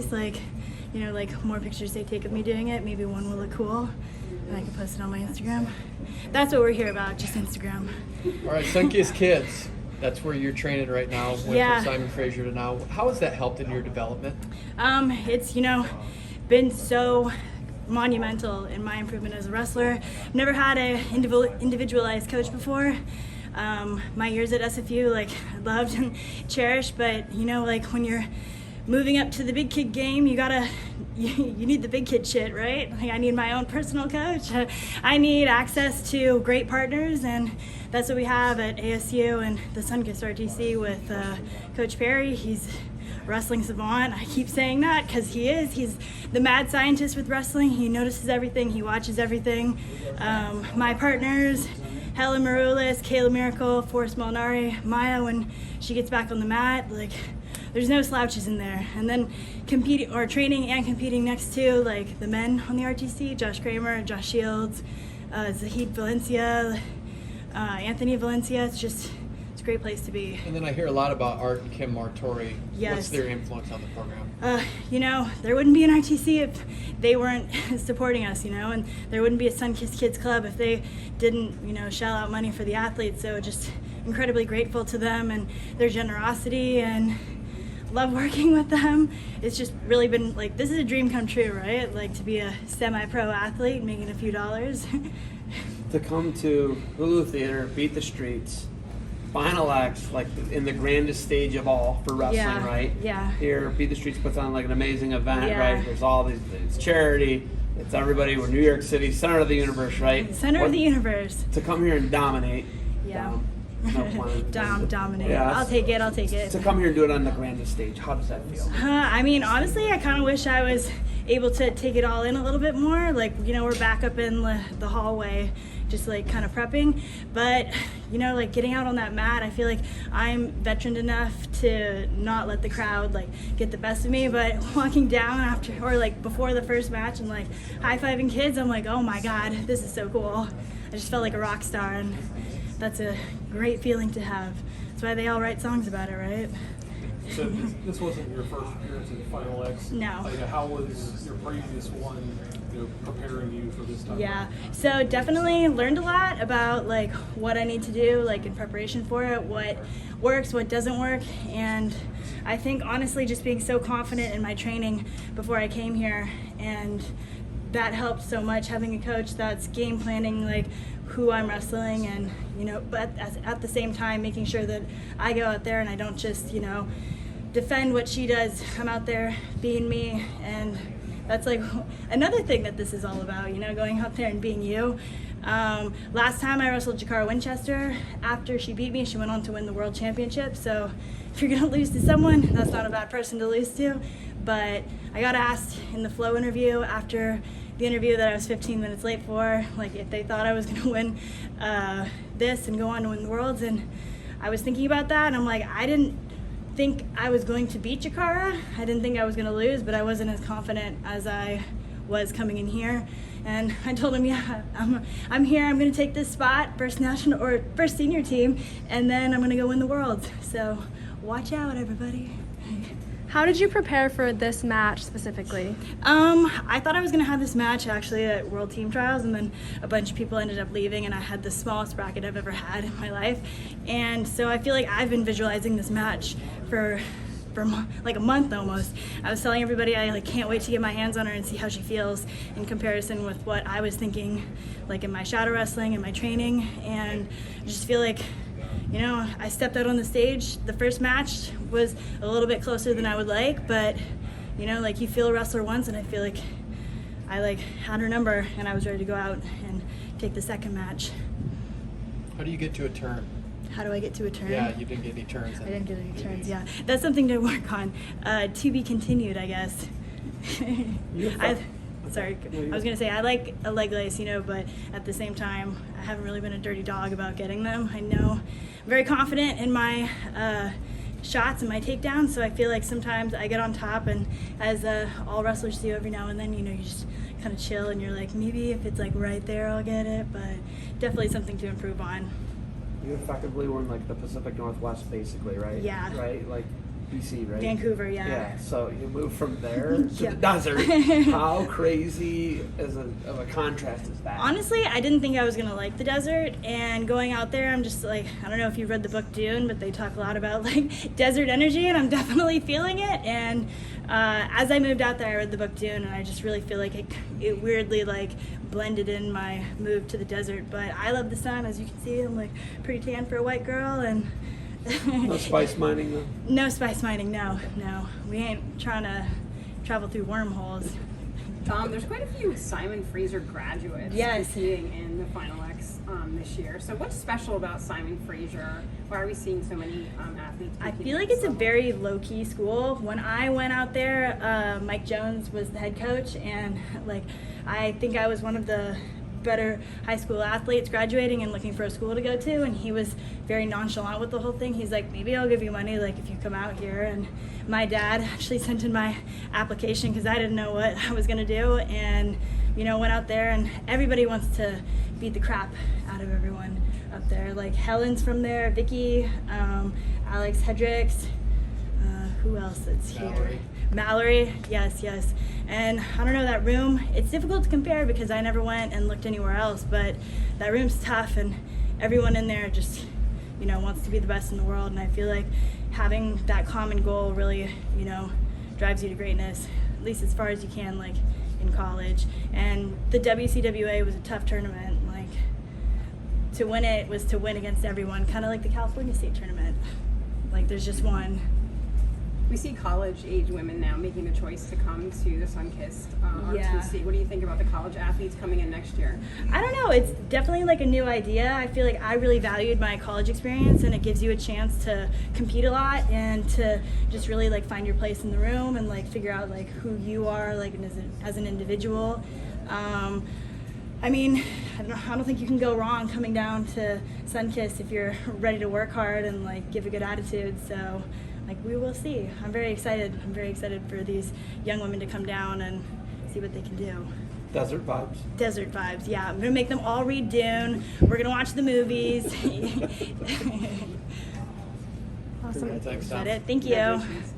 It's like, like more pictures they take of me doing it. Maybe one will look cool, and I can post it on my Instagram. That's what we're here about, just Instagram. All right, Sunkissed Kids. That's where you're training right now. Went from Simon Fraser to now. How has that helped in your development? It's been so monumental in my improvement as a wrestler. I've never had an individualized coach before. My years at SFU, I loved and cherished, but when you're moving up to the big kid game, you need the big kid shit, right? I need my own personal coach. I need access to great partners, and that's what we have at ASU and the Sunkissed RTC with Coach Perry. He's wrestling savant. I keep saying that because he is. He's the mad scientist with wrestling. He notices everything. He watches everything. My partners, Helen Maroulis, Kayla Miracle, Forrest Molinari, Maya, when she gets back on the mat, there's no slouches in there. And then training and competing next to the men on the RTC, Josh Kramer, Josh Shields, Zahid Valencia, Anthony Valencia. It's a great place to be. And then I hear a lot about Art and Kim Martori. Yes. What's their influence on the program? There wouldn't be an RTC if they weren't supporting us, and there wouldn't be a Sunkissed Kids Club if they didn't, shell out money for the athletes. So just incredibly grateful to them and their generosity, and love working with them. It's just really been this is a dream come true, right? To be a semi-pro athlete making a few dollars. To come to Hulu Theater, beat the streets, final acts, in the grandest stage of all for wrestling, right? Yeah. Here, Beat the Streets puts on an amazing event, Yeah. right? There's all these, it's charity, it's everybody. We're New York City, center of the universe, right? Center of the universe. To come here and dominate. Yeah. Dominate. Yeah, I'll take it. To come here and do it on the grandest stage, how does that feel? Honestly, I kind of wish I was able to take it all in a little bit more. We're back up in the hallway, just kind of prepping. But, getting out on that mat, I feel like I'm veteran enough to not let the crowd, get the best of me. But walking down after, or before the first match and high-fiving kids, I'm oh my God, this is so cool. I just felt like a rock star, and that's a great feeling to have. That's why they all write songs about it, right? So this wasn't your first appearance in the Final X. No. How was your previous one, preparing you for this time? Yeah. So definitely learned a lot about what I need to do in preparation for it, what works, what doesn't work, and I think honestly just being so confident in my training before I came here, and that helped so much, having a coach that's game planning who I'm wrestling, and but at the same time making sure that I go out there and I don't just defend what she does. I'm out there being me, and that's another thing that this is all about, going out there and being you. Last time I wrestled Jakara Winchester, after she beat me, she went on to win the world championship. So if you're gonna lose to someone, that's not a bad person to lose to. But I got asked in the Flow interview, after the interview that I was 15 minutes late for, if they thought I was gonna win this and go on to win the worlds. And I was thinking about that, and I'm I didn't think I was going to beat Jakara. I didn't think I was going to lose, but I wasn't as confident as I was coming in here. And I told him, yeah, I'm here. I'm going to take this spot, first national or first senior team, and then I'm going to go win the world. So watch out, everybody. How did you prepare for this match specifically? I thought I was going to have this match actually at World Team Trials, and then a bunch of people ended up leaving, and I had the smallest bracket I've ever had in my life. And so I feel I've been visualizing this match for a month almost. I was telling everybody I can't wait to get my hands on her and see how she feels in comparison with what I was thinking in my shadow wrestling and my training. And I just feel I stepped out on the stage. The first match was a little bit closer than I would like, but you feel a wrestler once, and I feel I had her number, and I was ready to go out and take the second match. How do you get to a turn? How do I get to a turn? Yeah, you didn't get any turns. I didn't get any turns, yeah. That's something to work on. To be continued, I guess. Sorry, I was going to say I like a leg lace, but at the same time, I haven't really been a dirty dog about getting them. I know I'm very confident in my shots and my takedowns, so I feel sometimes I get on top, and as all wrestlers do every now and then, you just kind of chill, and you're maybe if it's right there, I'll get it, but definitely something to improve on. You effectively won the Pacific Northwest, basically, right? Yeah. Right? BC, right? Vancouver, yeah. Yeah, so you move from there to Yeah. the desert. How crazy of a contrast is that? Honestly, I didn't think I was gonna like the desert, and going out there, I'm just like, I don't know if you've read the book Dune, but they talk a lot about like desert energy, and I'm definitely feeling it. And as I moved out there, I read the book Dune, and I just really feel like it weirdly like blended in my move to the desert. But I love the sun, as you can see. I'm like pretty tan for a white girl, and No spice mining though? no spice mining. No, we ain't trying to travel through wormholes. There's quite a few Simon Fraser graduates Yes. competing in the Final X this year. So what's special about Simon Fraser? Why are we seeing so many athletes I competing feel at like this it's a level? very low-key school. When I went out there, Mike Jones was the head coach, and like I think I was one of the better high school athletes graduating and looking for a school to go to, and he was very nonchalant with the whole thing. He's like, maybe I'll give you money like if you come out here. And my dad actually sent in my application because I didn't know what I was gonna do, and went out there, and everybody wants to beat the crap out of everyone up there. Like Helen's from there, Vicky, Alex Hedricks, who else that's here? Mallory, yes. And I don't know, that room, it's difficult to compare because I never went and looked anywhere else, but that room's tough, and everyone in there just, wants to be the best in the world. And I feel like having that common goal really, drives you to greatness, at least as far as you can, like in college. And the WCWA was a tough tournament. Like, to win it was to win against everyone, kind of like the California State Tournament. Like, there's just one. We see college-age women now making the choice to come to the Sunkissed Yeah. RTC. What do you think about the college athletes coming in next year? I don't know. It's definitely like a new idea. I feel like I really valued my college experience, and it gives you a chance to compete a lot and to just really like find your place in the room and like figure out like who you are like as an individual. I mean, I don't think you can go wrong coming down to Sunkissed if you're ready to work hard and like give a good attitude. So like we will see. I'm very excited. I'm very excited for these young women to come down and see what they can do. Desert vibes. Desert vibes, yeah. I'm gonna make them all read Dune. We're gonna watch the movies. Awesome. Thanks, Is that Tom. it? Thank you. Congratulations.